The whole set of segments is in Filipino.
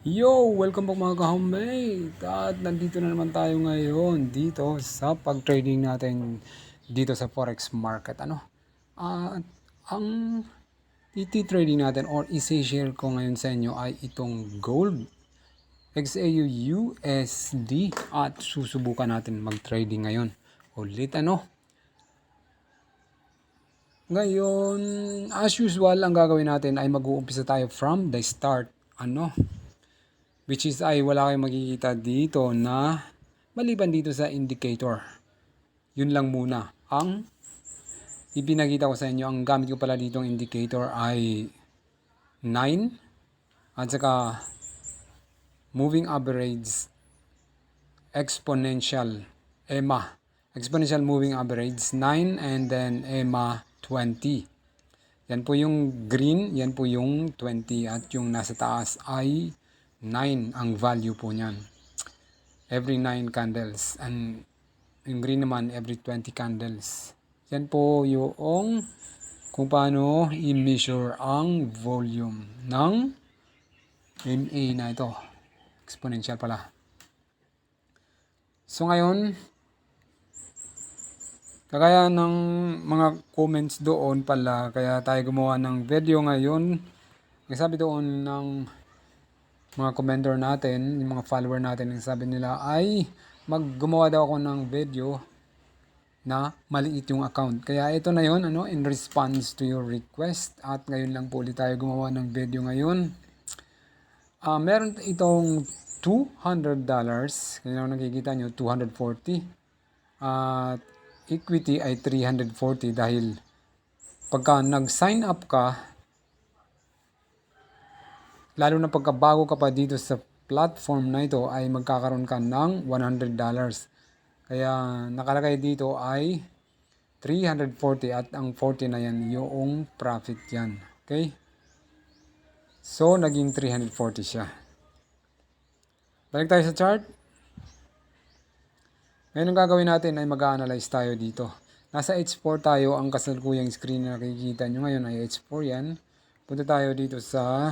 Yo! Welcome back mga ka-homemate! At nandito na naman tayo ngayon dito sa pag-trading natin dito sa Forex market. At ang iti-trading natin or isi-share ko ngayon sa inyo ay itong gold, XAU USD at susubukan natin mag-trading ngayon. Ulit Ngayon, as usual, ang gagawin natin ay mag-uumpisa tayo from the start. Which is ay wala kayong makikita dito na maliban dito sa indicator. Yun lang muna. Ang ipinakita ko sa inyo, ang gamit ko pala ditong indicator ay 9 at saka moving average exponential EMA. Exponential moving average 9 and then EMA 20. Yan po yung green, yan po yung 20 at yung nasa taas ay 9 ang value po niyan. Every 9 candles and yung green naman every 20 candles. Yan po yung kung paano i-measure ang volume ng MA na ito. Exponential pala. So ngayon, kagaya ng mga comments doon pala, kaya tayo gumawa ng video ngayon. Sabi doon ng mga commenter natin, yung mga follower natin, yung sabi nila ay gumawa daw ako ng video na maliit yung account. Kaya ito na yon in response to your request. At ngayon lang po ulit tayo gumawa ng video ngayon. Meron itong $200. Kaya nakikita nyo, 240. At equity ay 340 dahil pagka nag-sign up ka, lalo na pagka bago ka pa dito sa platform na ito, ay magkakaroon ka ng $100. Kaya nakalagay dito ay 340 at ang 40 na yan yung profit yan. Okay? So, naging 340 siya. Balik tayo sa chart. Ngayon ang gagawin natin ay mag-analyze tayo dito. Nasa H4 tayo, ang kasalukuyang screen na nakikita nyo ngayon ay H4 yan. Punta tayo dito sa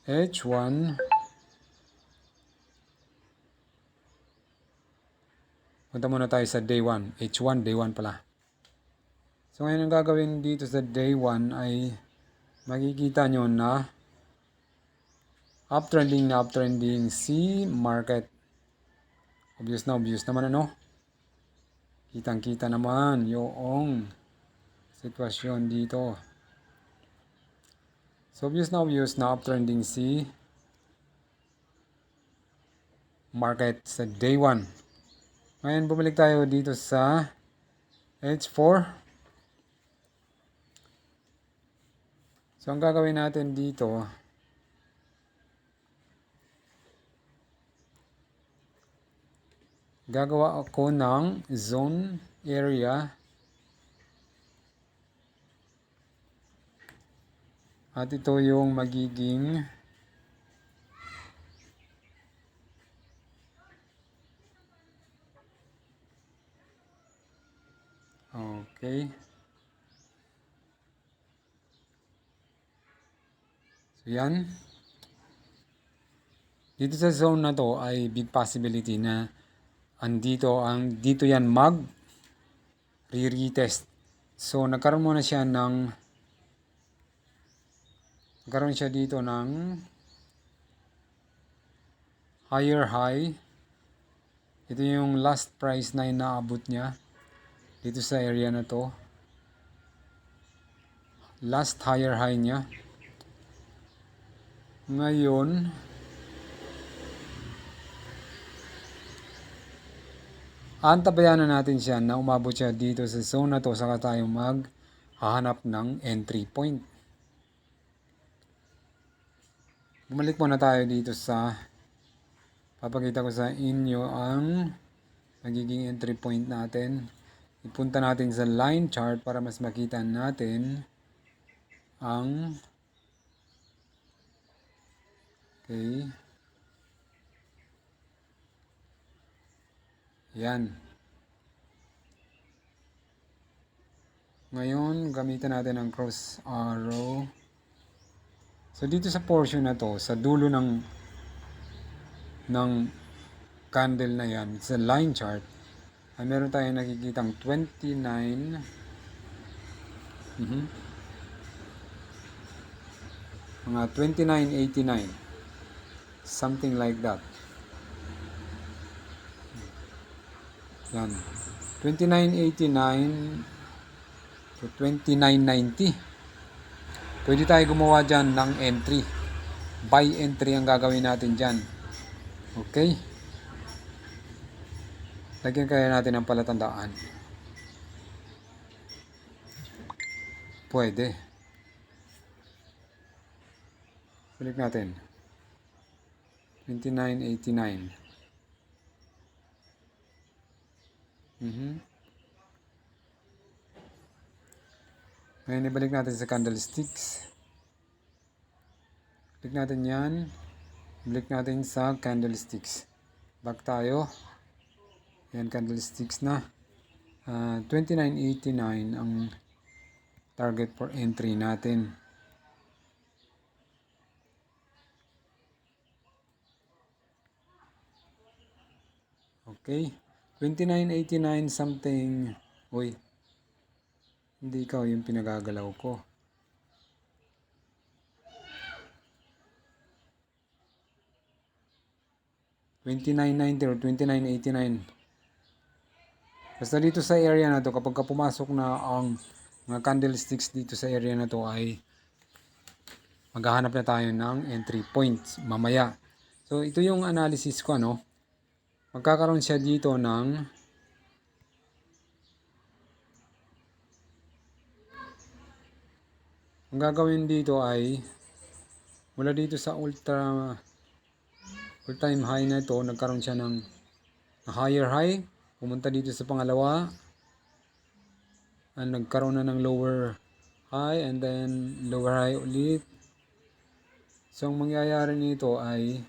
H1. Punta muna tayo sa day 1. H1, day 1 pala. So ngayon ang gagawin dito sa day 1 ay makikita nyo na uptrending si market. Obvious naman Kitang-kita naman yung sitwasyon dito. So obvious na uptrending si market sa day 1. Ngayon bumalik tayo dito sa H4. So ang gagawin natin dito, gagawa ako ng zone area at ito yung magiging okay. So yan. Dito sa zone na to ay big possibility na dito yan re-retest. So nagkaroon siya dito ng higher high. Ito yung last price na inaabot niya dito sa area na to. Last higher high niya. Ngayon, antabayan na natin siya na umabot siya dito sa zone na to, saka tayo maghahanap ng entry point. Bumalik muna tayo dito papakita ko sa inyo ang magiging entry point natin. Ipunta natin sa line chart para mas makita natin ang okay. Yan. Ngayon, gamitan natin ang cross arrow So dito sa portion na to, sa dulo ng candle na yan, sa line chart, ay meron tayong nakikitang 29, mga 29.89, something like that. Yan, 29.89 to 29.90. Pwede tayo gumawa dyan ng entry. Buy entry ang gagawin natin dyan. Okay? Lagyan kaya natin ang palatandaan. Pwede. Balik natin. 29.89. Ngayon ibalik natin sa candlesticks. Balik natin yan. Balik natin sa candlesticks. Back tayo. Yan, candlesticks na. 29.89 ang target for entry natin. Okay. 29.89 something. Uy. Hindi ikaw yung pinagagalaw ko. $29.90 or $29.89. Basta dito sa area na to, kapag pumasok na ang mga candlesticks dito sa area na to, ay maghahanap na tayo ng entry points mamaya. So ito yung analysis ko, ano. Magkakaroon siya dito ng ang gagawin dito ay mula dito sa all-time high na ito, nagkaroon siya ng higher high, pumunta dito sa pangalawa, and nagkaroon na ng lower high, and then lower high ulit. So ang mangyayari nito ay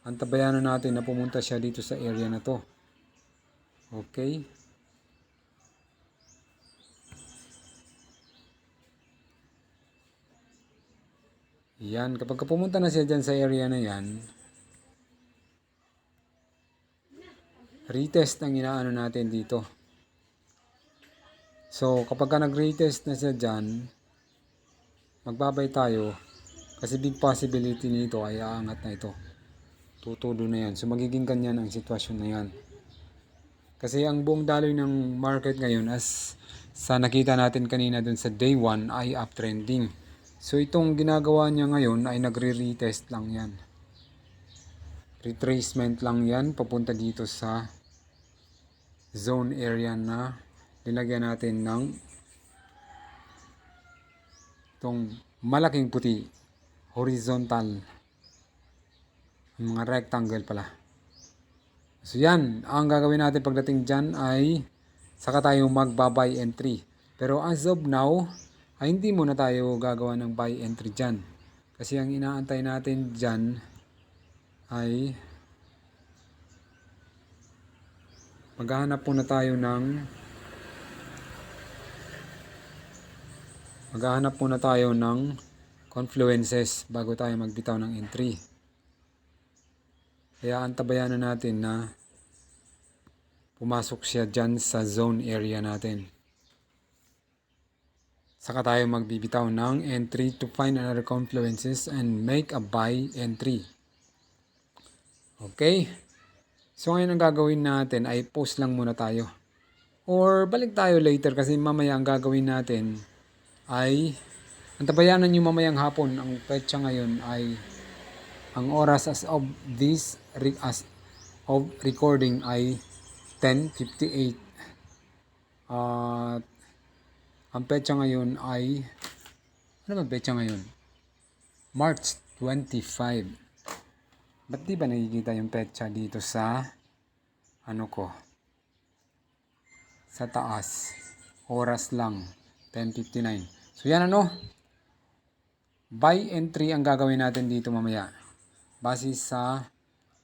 antabayanan natin na pumunta siya dito sa area na to. Okay? Yan, kapag pumunta na siya dyan sa area na yan, retest ang inaano natin dito. So, kapag nag-retest na siya dyan, magbabay tayo kasi big possibility nito ay aangat na ito. Tutudo na yan. So, magiging ganyan ang sitwasyon na yan. Kasi ang buong daloy ng market ngayon, as sa nakita natin kanina dun sa day 1, ay uptrending. So itong ginagawa niya ngayon ay nagre-retest lang yan. Retracement lang yan papunta dito sa zone area na nilagyan natin ng itong malaking puti, horizontal, mga rectangle pala. So yan, ang gagawin natin pagdating dyan ay saka tayo mag-buy entry. Pero as of now, ay hindi muna tayo gagawa ng buy entry dyan. Kasi ang inaantay natin dyan ay maghahanap muna tayo ng confluences bago tayo magbitaw ng entry. Kaya antabayanan natin na pumasok siya dyan sa zone area natin. Saka tayo magbibitaw ng entry to find another confluences and make a buy entry. Okay? So ngayon ang gagawin natin ay post lang muna tayo. Or balik tayo later kasi mamaya ang gagawin natin ay antabayanan nyo mamayang hapon. Ang petsa ngayon ay ang oras as of recording ay 10:58. At ang petsa ngayon ay ano ba petsa ngayon? March 25. Ba't di ba nakikita yung petsa dito sa ano ko? Sa taas. Oras lang. 10:59. So yan ano? Buy entry ang gagawin natin dito mamaya. Base sa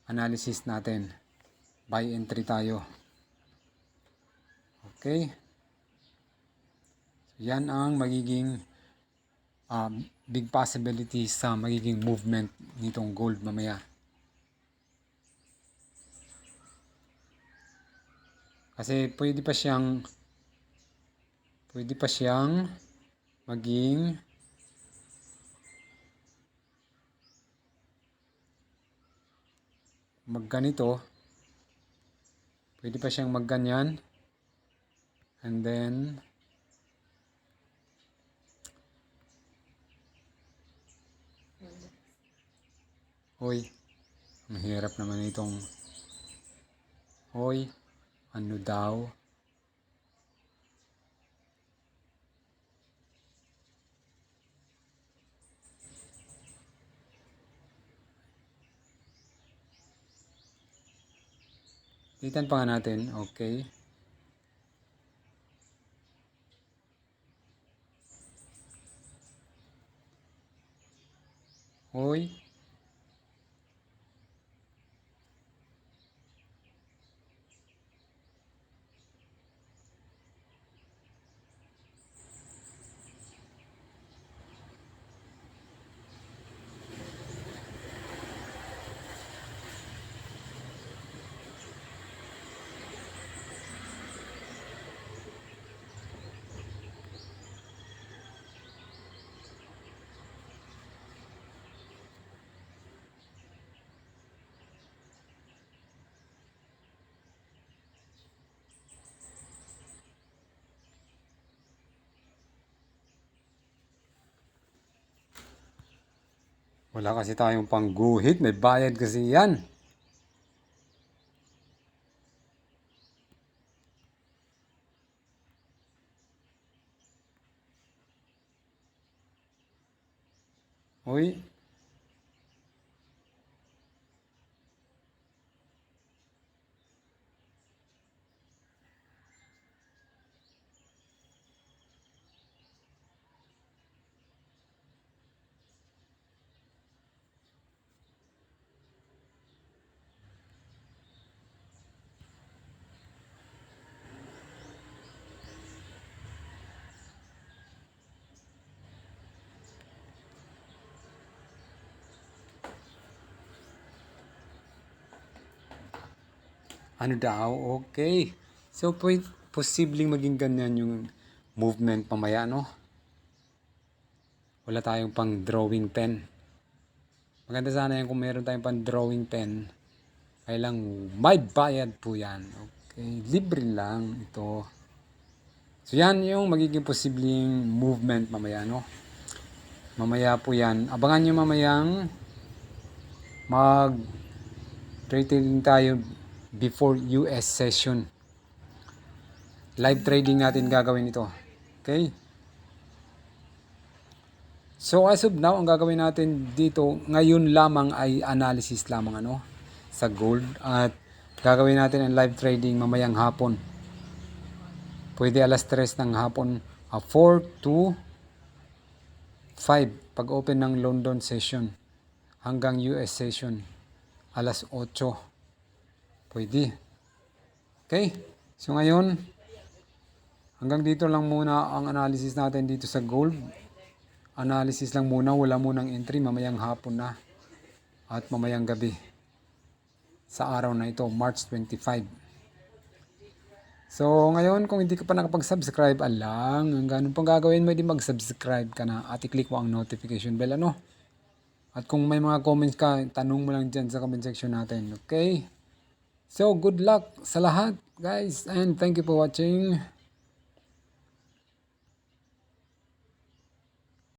analysis natin. Buy entry tayo. Okay? So yan ang magiging big possibility sa magiging movement nitong gold mamaya. Kasi pwede pa siyang maging magganito. Pwede pa siyang magganyan. And then hoy, ang hirap naman itong hoy, ano daw? Titan pa nga natin, okay. Hoy. Wala kasi tayong pangguhit, may bayad kasi yan. Hoy. Ano daw? Okay. So, posibleng maging ganyan yung movement mamaya, no? Wala tayong pang drawing pen. Maganda sana yan kung meron tayong pang drawing pen. Kaya lang, may bayad po yan. Okay. Libre lang ito. So, yan yung magiging posibleng movement mamaya, no? Mamaya po yan. Abangan nyo mamayang mag-trading tayo before US session. Live trading natin gagawin ito. Okay? So as of now, ang gagawin natin dito ngayon lamang ay analysis lamang sa gold, at gagawin natin ang live trading mamayang hapon. Pwede alas 3 ng hapon, 4 to 5 pag open ng London session hanggang US session alas 8. Pwede. Okay? So ngayon, hanggang dito lang muna ang analysis natin dito sa gold. Analysis lang muna, wala munang entry, mamayang hapon na at mamayang gabi sa araw na ito, March 25. So ngayon, kung hindi ka pa nakapag-subscribe, ang ganun pang gagawin mo, hindi mag-subscribe ka na at i-click mo ang notification bell, At kung may mga comments ka, tanong mo lang dyan sa comment section natin, okay? So good luck sa lahat, guys, and thank you for watching.